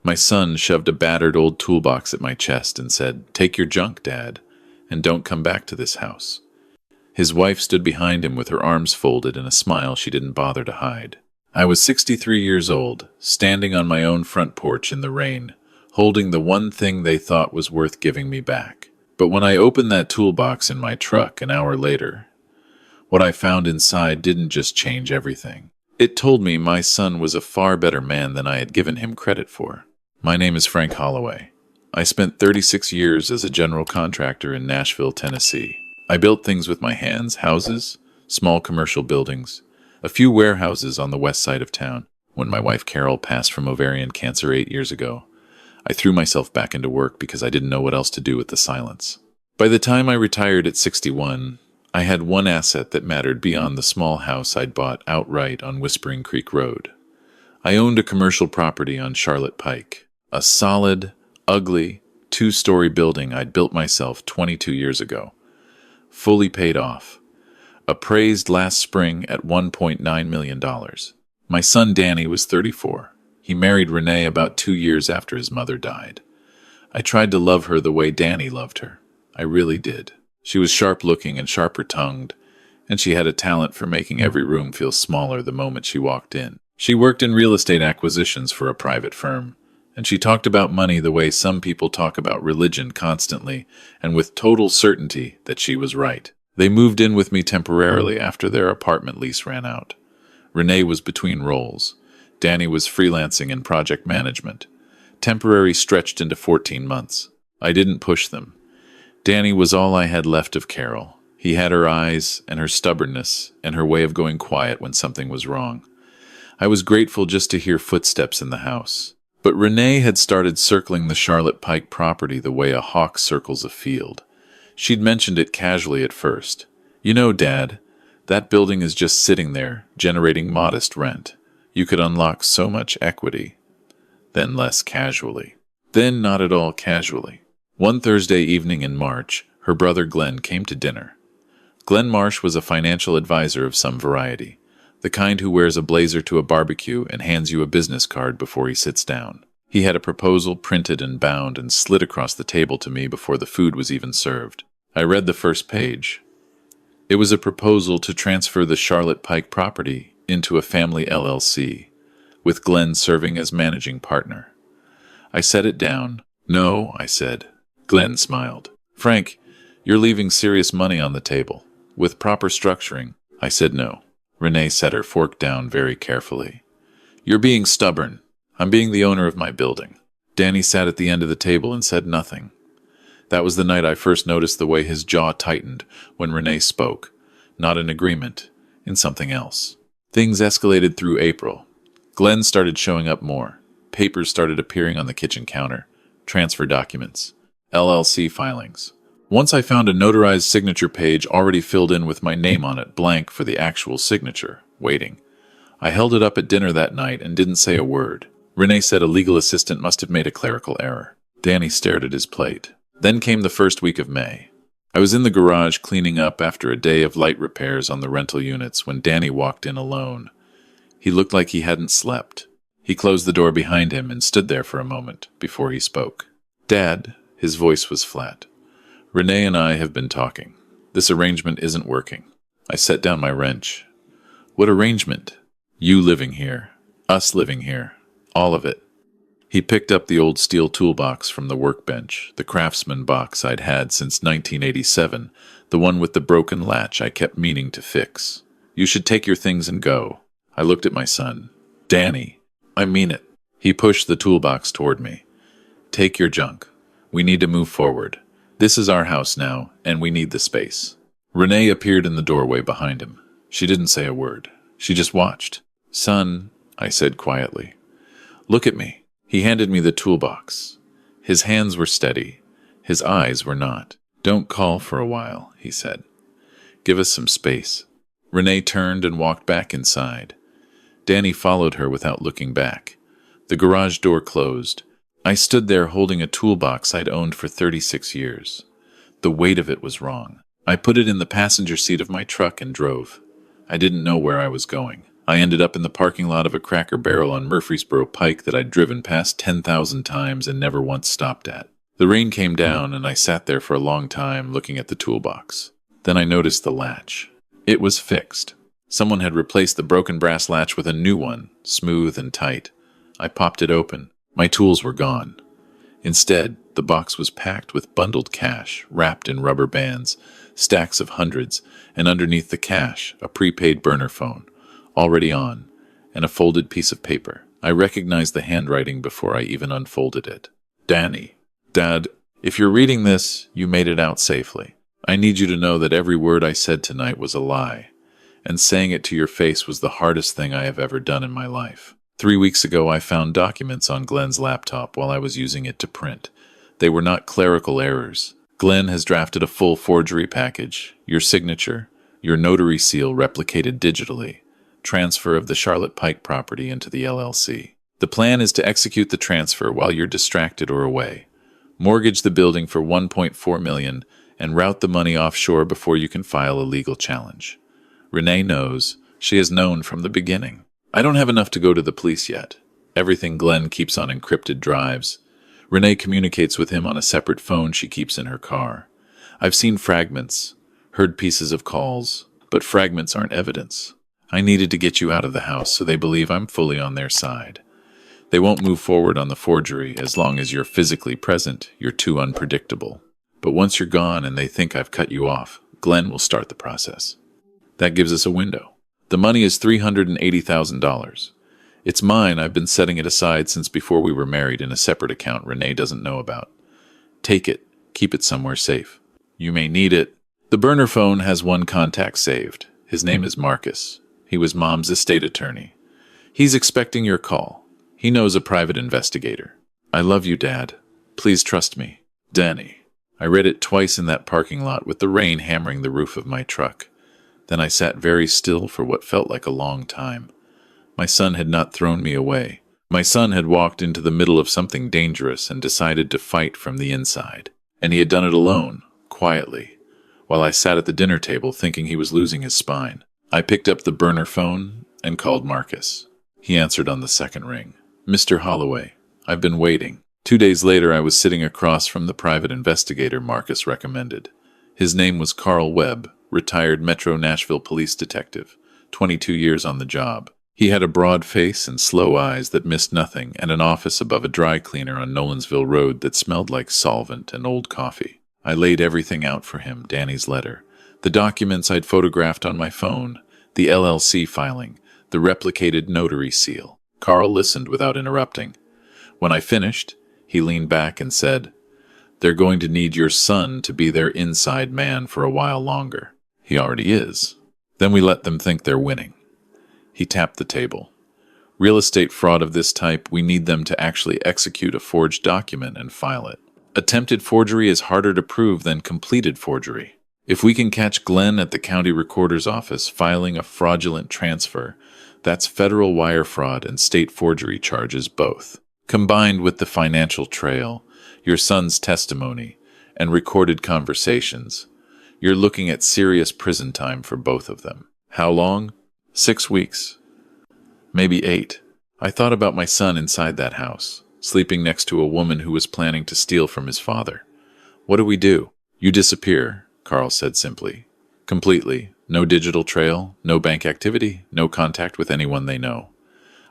My son shoved a battered old toolbox at my chest and said, "Take your junk, Dad, and don't come back to this house." His wife stood behind him with her arms folded and a smile she didn't bother to hide. I was 63 years old, standing on my own front porch in the rain, holding the one thing they thought was worth giving me back. But when I opened that toolbox in my truck an hour later, what I found inside didn't just change everything. It told me my son was a far better man than I had given him credit for. My name is Frank Holloway. I spent 36 years as a general contractor in Nashville, Tennessee. I built things with my hands: houses, small commercial buildings, a few warehouses on the west side of town. When my wife Carol passed from ovarian cancer 8 years ago, I threw myself back into work because I didn't know what else to do with the silence. By the time I retired at 61, I had one asset that mattered beyond the small house I'd bought outright on Whispering Creek Road. I owned a commercial property on Charlotte Pike, a solid, ugly, 2-story building I'd built myself 22 years ago. Fully paid off. Appraised last spring at $1.9 million. My son Danny was 34. He married Renee about 2 years after his mother died. I tried to love her the way Danny loved her. I really did. She was sharp-looking and sharper-tongued, and she had a talent for making every room feel smaller the moment she walked in. She worked in real estate acquisitions for a private firm, and she talked about money the way some people talk about religion constantly, and with total certainty that she was right. They moved in with me temporarily after their apartment lease ran out. Renee was between roles. Danny was freelancing in project management. Temporary stretched into 14 months. I didn't push them. Danny was all I had left of Carol. He had her eyes and her stubbornness and her way of going quiet when something was wrong. I was grateful just to hear footsteps in the house. But Renee had started circling the Charlotte Pike property the way a hawk circles a field. She'd mentioned it casually at first. "You know, Dad, that building is just sitting there, generating modest rent. You could unlock so much equity." Then less casually. Then not at all casually. One Thursday evening in March, her brother Glenn came to dinner. Glenn Marsh was a financial advisor of some variety, the kind who wears a blazer to a barbecue and hands you a business card before he sits down. He had a proposal printed and bound and slid across the table to me before the food was even served. I read the first page. It was a proposal to transfer the Charlotte Pike property into a family LLC, with Glenn serving as managing partner. I set it down. "No," I said. Glenn smiled. "Frank, you're leaving serious money on the table. With proper structuring." I said no. Renee set her fork down very carefully. "You're being stubborn. I'm being the owner of my building." Danny sat at the end of the table and said nothing. That was the night I first noticed the way his jaw tightened when Renee spoke. Not in agreement, in something else. Things escalated through April. Glenn started showing up more. Papers started appearing on the kitchen counter. Transfer documents. LLC filings. Once I found a notarized signature page already filled in with my name on it, blank for the actual signature, waiting. I held it up at dinner that night and didn't say a word. Renee said a legal assistant must have made a clerical error. Danny stared at his plate. Then came the first week of May. I was in the garage cleaning up after a day of light repairs on the rental units when Danny walked in alone. He looked like he hadn't slept. He closed the door behind him and stood there for a moment before he spoke. "Dad," his voice was flat. "Renee and I have been talking. This arrangement isn't working." I set down my wrench. "What arrangement?" "You living here. Us living here. All of it." He picked up the old steel toolbox from the workbench, the Craftsman box I'd had since 1987, the one with the broken latch I kept meaning to fix. "You should take your things and go." I looked at my son. "Danny, I mean it." He pushed the toolbox toward me. "Take your junk. We need to move forward. This is our house now, and we need the space." Renee appeared in the doorway behind him. She didn't say a word. She just watched. "Son," I said quietly, "look at me." He handed me the toolbox. His hands were steady. His eyes were not. "Don't call for a while," he said. "Give us some space." Renee turned and walked back inside. Danny followed her without looking back. The garage door closed. I stood there holding a toolbox I'd owned for 36 years. The weight of it was wrong. I put it in the passenger seat of my truck and drove. I didn't know where I was going. I ended up in the parking lot of a Cracker Barrel on Murfreesboro Pike that I'd driven past 10,000 times and never once stopped at. The rain came down, and I sat there for a long time looking at the toolbox. Then I noticed the latch. It was fixed. Someone had replaced the broken brass latch with a new one, smooth and tight. I popped it open. My tools were gone. Instead, the box was packed with bundled cash, wrapped in rubber bands, stacks of hundreds, and underneath the cash, a prepaid burner phone, already on, and a folded piece of paper. I recognized the handwriting before I even unfolded it. Danny. Dad, if you're reading this, you made it out safely. I need you to know that every word I said tonight was a lie, and saying it to your face was the hardest thing I have ever done in my life. 3 weeks ago, I found documents on Glenn's laptop while I was using it to print. They were not clerical errors. Glenn has drafted a full forgery package, your signature, your notary seal replicated digitally, transfer of the Charlotte Pike property into the LLC. The plan is to execute the transfer while you're distracted or away. Mortgage the building for $1.4 million and route the money offshore before you can file a legal challenge. Renee knows. She has known from the beginning. I don't have enough to go to the police yet. Everything Glenn keeps on encrypted drives. Renee communicates with him on a separate phone she keeps in her car. I've seen fragments, heard pieces of calls, but fragments aren't evidence. I needed to get you out of the house so they believe I'm fully on their side. They won't move forward on the forgery as long as you're physically present. You're too unpredictable. But once you're gone and they think I've cut you off, Glenn will start the process. That gives us a window. The money is $380,000. It's mine. I've been setting it aside since before we were married in a separate account Renee doesn't know about. Take it. Keep it somewhere safe. You may need it. The burner phone has one contact saved. His name is Marcus. He was Mom's estate attorney. He's expecting your call. He knows a private investigator. I love you, Dad. Please trust me. Danny. I read it twice in that parking lot with the rain hammering the roof of my truck. Then I sat very still for what felt like a long time. My son had not thrown me away. My son had walked into the middle of something dangerous and decided to fight from the inside. And he had done it alone, quietly, while I sat at the dinner table thinking he was losing his spine. I picked up the burner phone and called Marcus. He answered on the second ring. Mr. Holloway, I've been waiting. 2 days later, I was sitting across from the private investigator Marcus recommended. His name was Carl Webb, retired Metro Nashville police detective, 22 years on the job. He had a broad face and slow eyes that missed nothing, and an office above a dry cleaner on Nolensville Road that smelled like solvent and old coffee. I laid everything out for him, Danny's letter, the documents I'd photographed on my phone, the LLC filing, the replicated notary seal. Carl listened without interrupting. When I finished, he leaned back and said, "They're going to need your son to be their inside man for a while longer. He already is. Then we let them think they're winning." He tapped the table. "Real estate fraud of this type, we need them to actually execute a forged document and file it. Attempted forgery is harder to prove than completed forgery. If we can catch Glenn at the county recorder's office filing a fraudulent transfer, that's federal wire fraud and state forgery charges both. Combined with the financial trail, your son's testimony, and recorded conversations, you're looking at serious prison time for both of them. How long? 6 weeks. Maybe 8. I thought about my son inside that house, sleeping next to a woman who was planning to steal from his father. What do we do? You disappear, Carl said simply. Completely. No digital trail, no bank activity, no contact with anyone they know.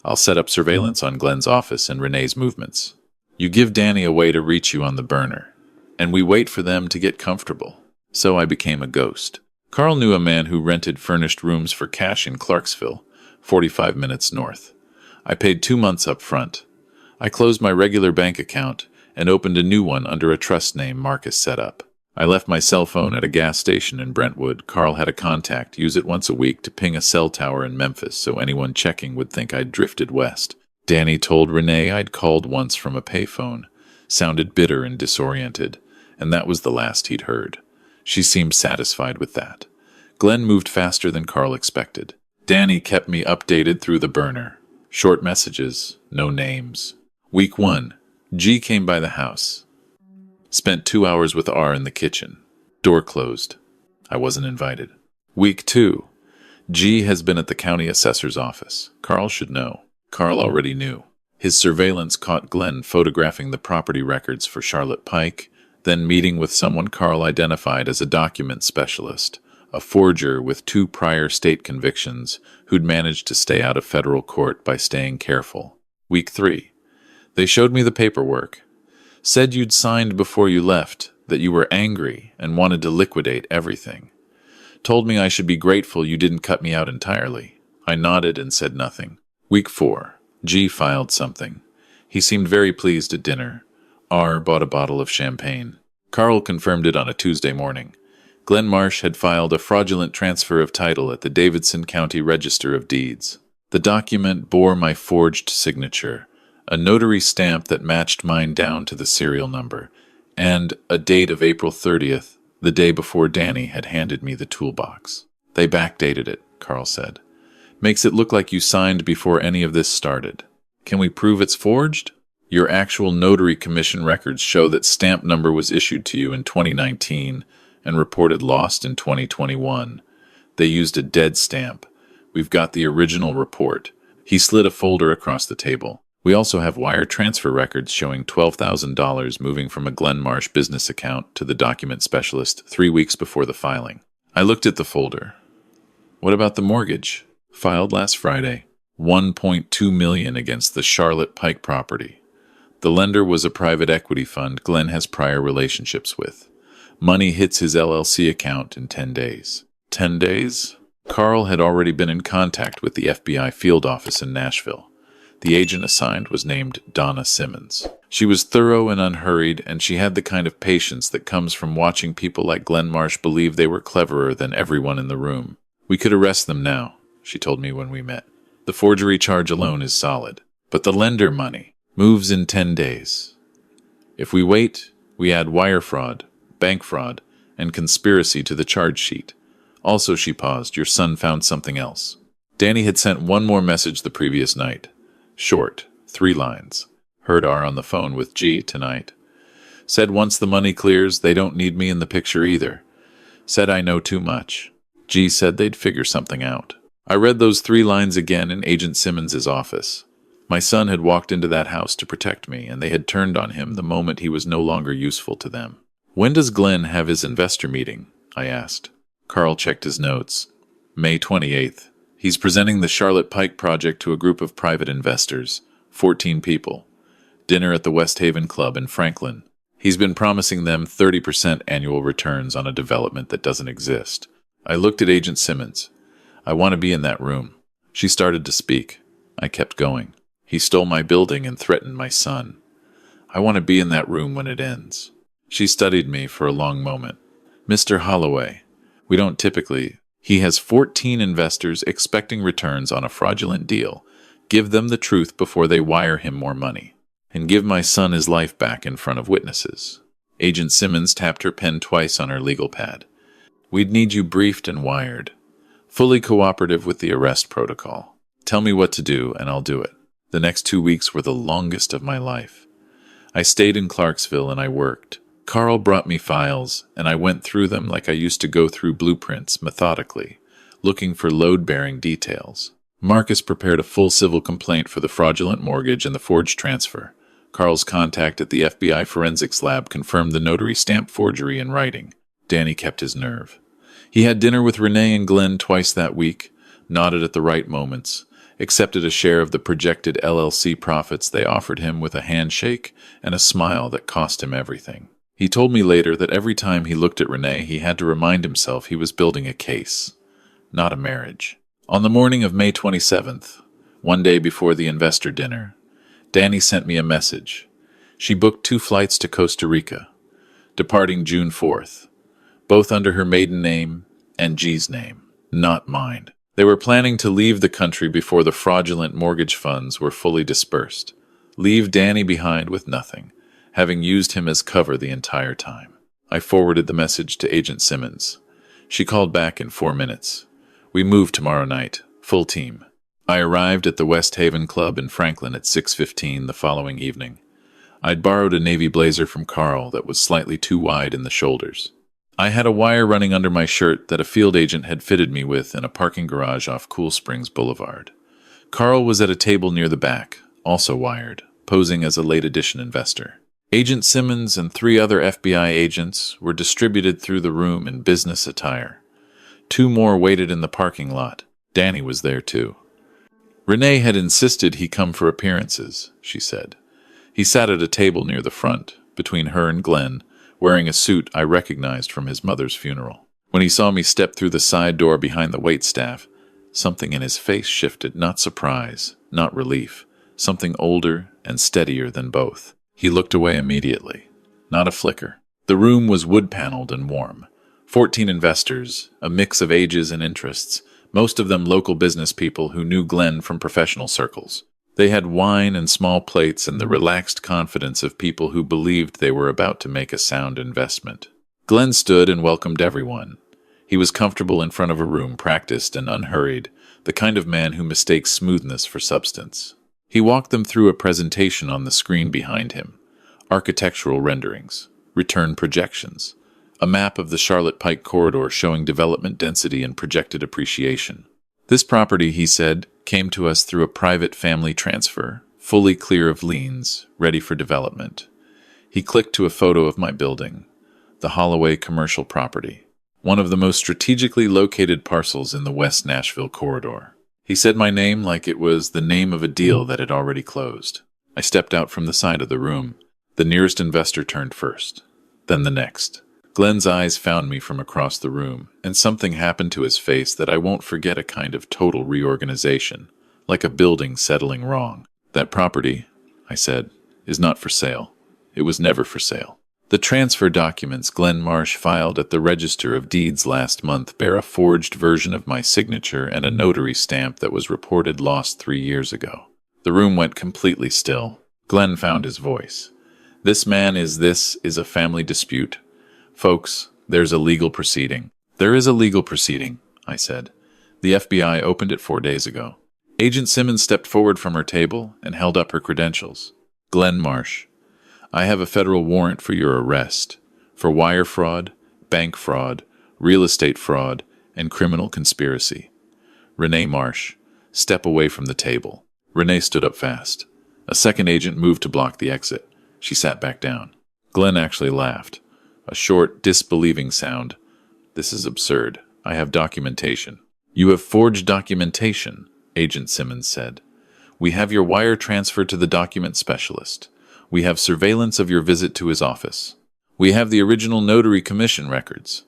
I'll set up surveillance on Glenn's office and Renee's movements. You give Danny a way to reach you on the burner, and we wait for them to get comfortable. So I became a ghost. Carl knew a man who rented furnished rooms for cash in Clarksville, 45 minutes north. I paid 2 months up front. I closed my regular bank account and opened a new one under a trust name Marcus set up. I left my cell phone at a gas station in Brentwood. Carl had a contact use it once a week to ping a cell tower in Memphis so anyone checking would think I'd drifted west. Danny told Renee I'd called once from a payphone, sounded bitter and disoriented, and that was the last he'd heard. She seemed satisfied with that. Glenn moved faster than Carl expected. Danny kept me updated through the burner. Short messages, no names. Week 1, G came by the house. Spent 2 hours with R in the kitchen. Door closed. I wasn't invited. Week 2. G has been at the county assessor's office. Carl should know. Carl already knew. His surveillance caught Glenn photographing the property records for Charlotte Pike, then meeting with someone Carl identified as a document specialist, a forger with 2 prior state convictions who'd managed to stay out of federal court by staying careful. Week 3. They showed me the paperwork. Said you'd signed before you left, that you were angry and wanted to liquidate everything. Told me I should be grateful you didn't cut me out entirely. I nodded and said nothing. Week 4. G filed something. He seemed very pleased at dinner. R bought a bottle of champagne. Carl confirmed it on a Tuesday morning. Glenn Marsh had filed a fraudulent transfer of title at the Davidson County Register of Deeds. The document bore my forged signature, a notary stamp that matched mine down to the serial number, and a date of April 30th, the day before Danny had handed me the toolbox. They backdated it, Carl said. Makes it look like you signed before any of this started. Can we prove it's forged? Your actual notary commission records show that stamp number was issued to you in 2019 and reported lost in 2021. They used a dead stamp. We've got the original report. He slid a folder across the table. We also have wire transfer records showing $12,000 moving from a Glenn Marsh business account to the document specialist 3 weeks before the filing. I looked at the folder. What about the mortgage? Filed last Friday. $1.2 million against the Charlotte Pike property. The lender was a private equity fund Glenn has prior relationships with. Money hits his LLC account in 10 days. 10 days? Carl had already been in contact with the FBI field office in Nashville. The agent assigned was named Donna Simmons. She was thorough and unhurried, and she had the kind of patience that comes from watching people like Glenn Marsh believe they were cleverer than everyone in the room. We could arrest them now, she told me when we met. The forgery charge alone is solid, but the lender money moves in 10 days. If we wait, we add wire fraud, bank fraud, and conspiracy to the charge sheet. Also, she paused, your son found something else. Danny had sent one more message the previous night. Short, 3 lines. Heard R on the phone with G tonight. Said once the money clears, they don't need me in the picture either. Said I know too much. G said they'd figure something out. I read those 3 lines again in Agent Simmons's office. My son had walked into that house to protect me, and they had turned on him the moment he was no longer useful to them. When does Glenn have his investor meeting? I asked. Carl checked his notes. May 28th. He's presenting the Charlotte Pike project to a group of private investors, 14 people. Dinner at the West Haven Club in Franklin. He's been promising them 30% annual returns on a development that doesn't exist. I looked at Agent Simmons. I want to be in that room. She started to speak. I kept going. He stole my building and threatened my son. I want to be in that room when it ends. She studied me for a long moment. Mr. Holloway, we don't typically... He has 14 investors expecting returns on a fraudulent deal. Give them the truth before they wire him more money. And give my son his life back in front of witnesses. Agent Simmons tapped her pen twice on her legal pad. We'd need you briefed and wired. Fully cooperative with the arrest protocol. Tell me what to do and I'll do it. The next 2 weeks were the longest of my life. I stayed in Clarksville and I worked. Carl brought me files, and I went through them like I used to go through blueprints, methodically, looking for load-bearing details. Marcus prepared a full civil complaint for the fraudulent mortgage and the forged transfer. Carl's contact at the FBI forensics lab confirmed the notary stamp forgery in writing. Danny kept his nerve. He had dinner with Renee and Glenn twice that week, nodded at the right moments, accepted a share of the projected LLC profits they offered him with a handshake and a smile that cost him everything. He told me later that every time he looked at Renee, he had to remind himself he was building a case, not a marriage. On the morning of May 27th, one day before the investor dinner, Danny sent me a message. She booked 2 flights to Costa Rica, departing June 4th, both under her maiden name and G's name, not mine. They were planning to leave the country before the fraudulent mortgage funds were fully dispersed, leave Danny behind with nothing, having used him as cover the entire time. I forwarded the message to Agent Simmons. She called back in 4 minutes. We move tomorrow night, full team. I arrived at the West Haven Club in Franklin at 6:15 the following evening. I'd borrowed a navy blazer from Carl that was slightly too wide in the shoulders. I had a wire running under my shirt that a field agent had fitted me with in a parking garage off Cool Springs Boulevard. Carl was at a table near the back, also wired, posing as a late edition investor. Agent Simmons and 3 other FBI agents were distributed through the room in business attire. 2 more waited in the parking lot. Danny was there too. Renee had insisted he come for appearances, she said. He sat at a table near the front, between her and Glenn, wearing a suit I recognized from his mother's funeral. When he saw me step through the side door behind the waitstaff, something in his face shifted, not surprise, not relief, something older and steadier than both. He looked away immediately. Not a flicker. The room was wood-paneled and warm. 14 investors, a mix of ages and interests, most of them local business people who knew Glenn from professional circles. They had wine and small plates and the relaxed confidence of people who believed they were about to make a sound investment. Glenn stood and welcomed everyone. He was comfortable in front of a room, practiced and unhurried, the kind of man who mistakes smoothness for substance. He walked them through a presentation on the screen behind him. Architectural renderings, return projections, a map of the Charlotte Pike corridor showing development density and projected appreciation. This property, he said, came to us through a private family transfer, fully clear of liens, ready for development. He clicked to a photo of my building, the Holloway commercial property, one of the most strategically located parcels in the West Nashville corridor. He said my name like it was the name of a deal that had already closed. I stepped out from the side of the room. The nearest investor turned first, then the next. Glenn's eyes found me from across the room, and something happened to his face that I won't forget, a kind of total reorganization, like a building settling wrong. That property, I said, is not for sale. It was never for sale. The transfer documents Glenn Marsh filed at the Register of Deeds last month bear a forged version of my signature and a notary stamp that was reported lost 3 years ago. The room went completely still. Glenn found his voice. This is a family dispute. Folks, there's a legal proceeding. There is a legal proceeding, I said. The FBI opened it 4 days ago. Agent Simmons stepped forward from her table and held up her credentials. Glenn Marsh, I have a federal warrant for your arrest, for wire fraud, bank fraud, real estate fraud, and criminal conspiracy. Renee Marsh, step away from the table. Renee stood up fast. A second agent moved to block the exit. She sat back down. Glenn actually laughed. A short, disbelieving sound. This is absurd. I have documentation. You have forged documentation, Agent Simmons said. We have your wire transferred to the document specialist. We have surveillance of your visit to his office. We have the original notary commission records.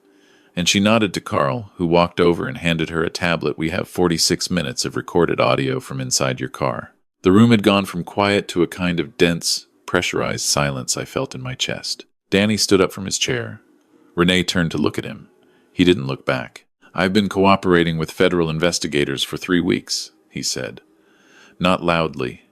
And she nodded to Carl, who walked over and handed her a tablet. We have 46 minutes of recorded audio from inside your car. The room had gone from quiet to a kind of dense, pressurized silence I felt in my chest. Danny stood up from his chair. Renee turned to look at him. He didn't look back. I've been cooperating with federal investigators for 3 weeks, he said. Not loudly,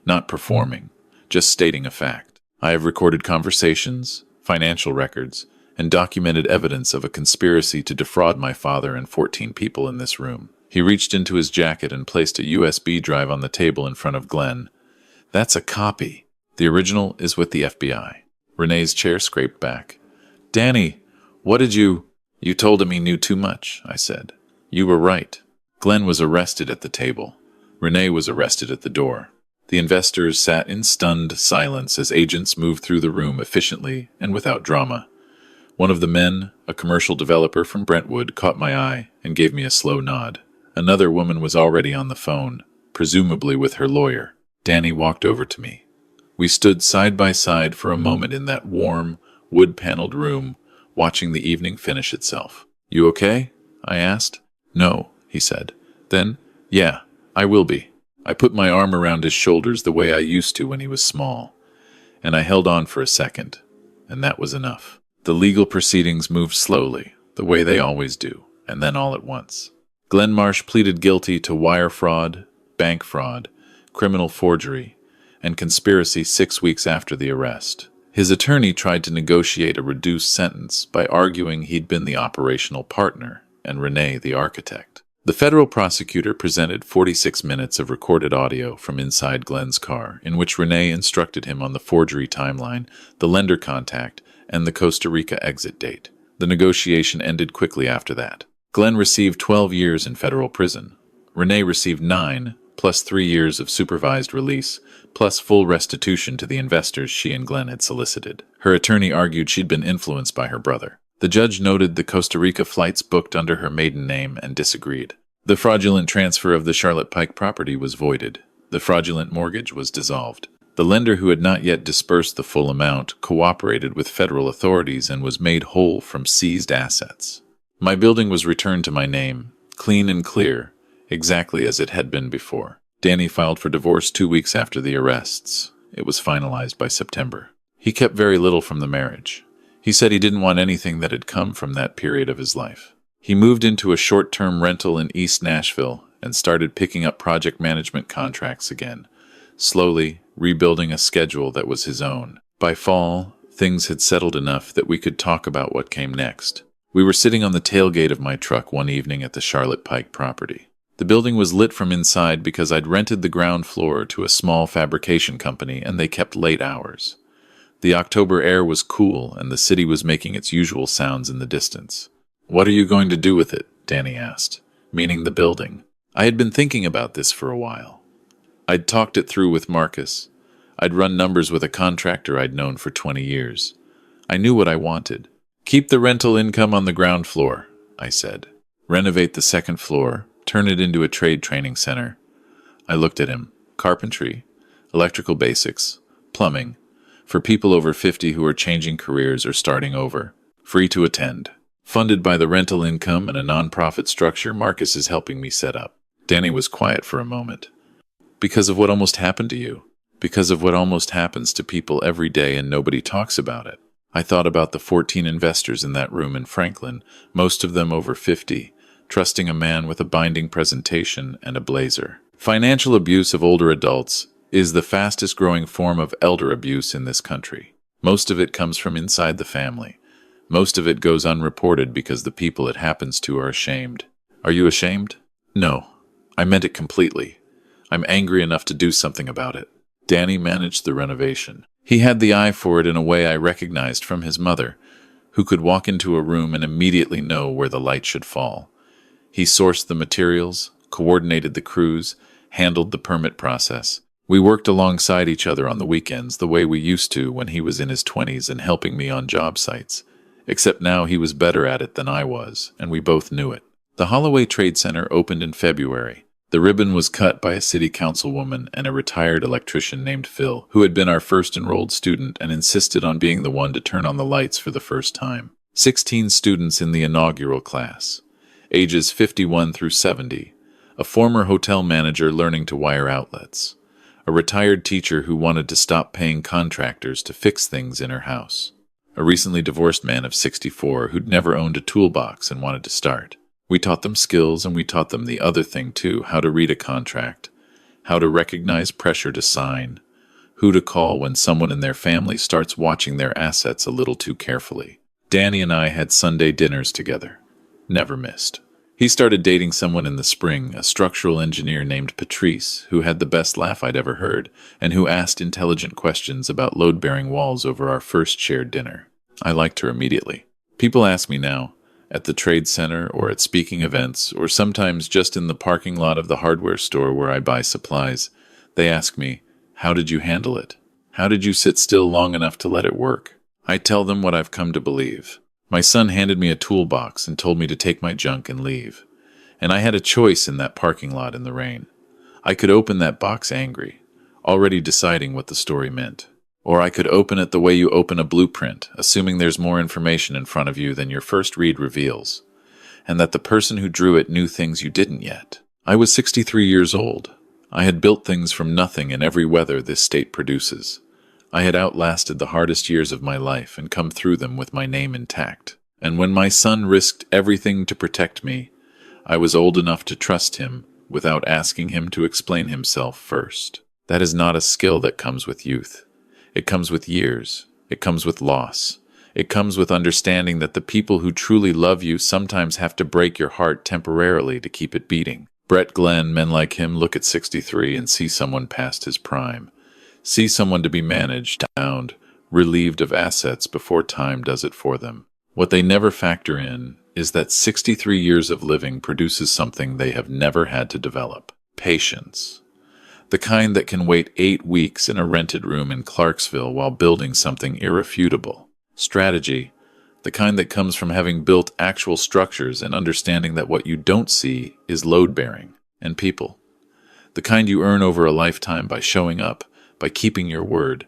not performing, just stating a fact. I have recorded conversations, financial records, and documented evidence of a conspiracy to defraud my father and 14 people in this room. He reached into his jacket and placed a USB drive on the table in front of Glenn. That's a copy. The original is with the FBI. Renee's chair scraped back. Danny, what did you... You told him he knew too much, I said. You were right. Glenn was arrested at the table. Renee was arrested at the door. The investors sat in stunned silence as agents moved through the room efficiently and without drama. One of the men, a commercial developer from Brentwood, caught my eye and gave me a slow nod. Another woman was already on the phone, presumably with her lawyer. Danny walked over to me. We stood side by side for a moment in that warm, wood-paneled room, watching the evening finish itself. You okay? I asked. No, he said. Then, yeah, I will be. I put my arm around his shoulders the way I used to when he was small, and I held on for a second, and that was enough. The legal proceedings moved slowly, the way they always do, and then all at once. Glenn Marsh pleaded guilty to wire fraud, bank fraud, criminal forgery, and conspiracy 6 weeks after the arrest. His attorney tried to negotiate a reduced sentence by arguing he'd been the operational partner and Renee the architect. The federal prosecutor presented 46 minutes of recorded audio from inside Glenn's car, in which Renee instructed him on the forgery timeline, the lender contact, and the Costa Rica exit date. The negotiation ended quickly after that. Glenn received 12 years in federal prison. Renee received 9, plus 3 years of supervised release, plus full restitution to the investors she and Glenn had solicited. Her attorney argued she'd been influenced by her brother. The judge noted the Costa Rica flights booked under her maiden name and disagreed. The fraudulent transfer of the Charlotte Pike property was voided. The fraudulent mortgage was dissolved. The lender, who had not yet disbursed the full amount, cooperated with federal authorities and was made whole from seized assets. My building was returned to my name, clean and clear, exactly as it had been before. Danny filed for divorce 2 weeks after the arrests. It was finalized by September. He kept very little from the marriage. He said he didn't want anything that had come from that period of his life. He moved into a short-term rental in East Nashville and started picking up project management contracts again, slowly rebuilding a schedule that was his own. By fall, things had settled enough that we could talk about what came next. We were sitting on the tailgate of my truck one evening at the Charlotte Pike property. The building was lit from inside because I'd rented the ground floor to a small fabrication company and they kept late hours. The October air was cool and the city was making its usual sounds in the distance. "What are you going to do with it?" Danny asked, meaning the building. I had been thinking about this for a while. I'd talked it through with Marcus. I'd run numbers with a contractor I'd known for 20 years. I knew what I wanted. "Keep the rental income on the ground floor," I said. "Renovate the second floor, turn it into a trade training center." I looked at him. Carpentry, electrical basics, plumbing, for people over 50 who are changing careers or starting over. Free to attend. Funded by the rental income and a non-profit structure Marcus is helping me set up. Danny was quiet for a moment. "Because of what almost happened to you. Because of what almost happens to people every day and nobody talks about it." I thought about the 14 investors in that room in Franklin, most of them over 50, trusting a man with a binding presentation and a blazer. Financial abuse of older adults is the fastest growing form of elder abuse in this country. Most of it comes from inside the family. Most of it goes unreported because the people it happens to are ashamed. Are you ashamed? No. I meant it completely. I'm angry enough to do something about it. Danny managed the renovation. He had the eye for it in a way I recognized from his mother, who could walk into a room and immediately know where the light should fall. He sourced the materials, coordinated the crews, handled the permit process. We worked alongside each other on the weekends the way we used to when he was in his 20s and helping me on job sites. Except now he was better at it than I was, and we both knew it. The Holloway Trade Center opened in February. The ribbon was cut by a city councilwoman and a retired electrician named Phil, who had been our first enrolled student and insisted on being the one to turn on the lights for the first time. 16 students in the inaugural class, ages 51 through 70, a former hotel manager learning to wire outlets, a retired teacher who wanted to stop paying contractors to fix things in her house, a recently divorced man of 64 who'd never owned a toolbox and wanted to start. We taught them skills, and we taught them the other thing too, how to read a contract, how to recognize pressure to sign, who to call when someone in their family starts watching their assets a little too carefully. Danny and I had Sunday dinners together. Never missed. He started dating someone in the spring, a structural engineer named Patrice, who had the best laugh I'd ever heard, and who asked intelligent questions about load-bearing walls over our first shared dinner. I liked her immediately. People ask me now, at the trade center or at speaking events, or sometimes just in the parking lot of the hardware store where I buy supplies, they ask me, "How did you handle it? How did you sit still long enough to let it work?" I tell them what I've come to believe. My son handed me a toolbox and told me to take my junk and leave. And I had a choice in that parking lot in the rain. I could open that box angry, already deciding what the story meant. Or I could open it the way you open a blueprint, assuming there's more information in front of you than your first read reveals, and that the person who drew it knew things you didn't yet. I was 63 years old. I had built things from nothing in every weather this state produces. I had outlasted the hardest years of my life and come through them with my name intact. And when my son risked everything to protect me, I was old enough to trust him without asking him to explain himself first. That is not a skill that comes with youth. It comes with years. It comes with loss. It comes with understanding that the people who truly love you sometimes have to break your heart temporarily to keep it beating. Brett Glenn, men like him, look at 63 and see someone past his prime. See someone to be managed, bound, relieved of assets before time does it for them. What they never factor in is that 63 years of living produces something they have never had to develop: patience. The kind that can wait 8 weeks in a rented room in Clarksville while building something irrefutable. Strategy. The kind that comes from having built actual structures and understanding that what you don't see is load-bearing. And people. The kind you earn over a lifetime by showing up, by keeping your word,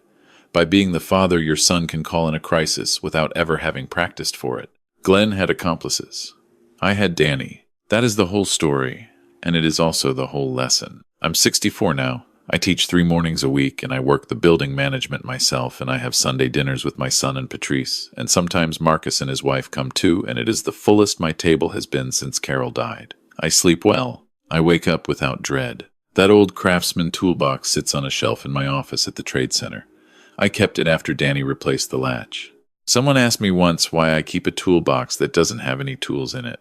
by being the father your son can call in a crisis without ever having practiced for it. Glenn had accomplices. I had Danny. That is the whole story, and it is also the whole lesson. I'm 64 now. I teach 3 mornings a week, and I work the building management myself, and I have Sunday dinners with my son and Patrice, and sometimes Marcus and his wife come too, and it is the fullest my table has been since Carol died. I sleep well. I wake up without dread. That old Craftsman toolbox sits on a shelf in my office at the Trade Center. I kept it after Danny replaced the latch. Someone asked me once why I keep a toolbox that doesn't have any tools in it.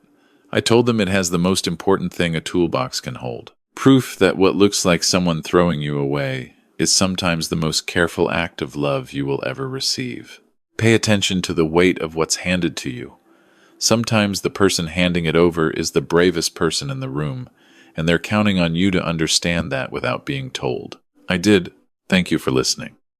I told them it has the most important thing a toolbox can hold. Proof that what looks like someone throwing you away is sometimes the most careful act of love you will ever receive. Pay attention to the weight of what's handed to you. Sometimes the person handing it over is the bravest person in the room, and they're counting on you to understand that without being told. I did. Thank you for listening.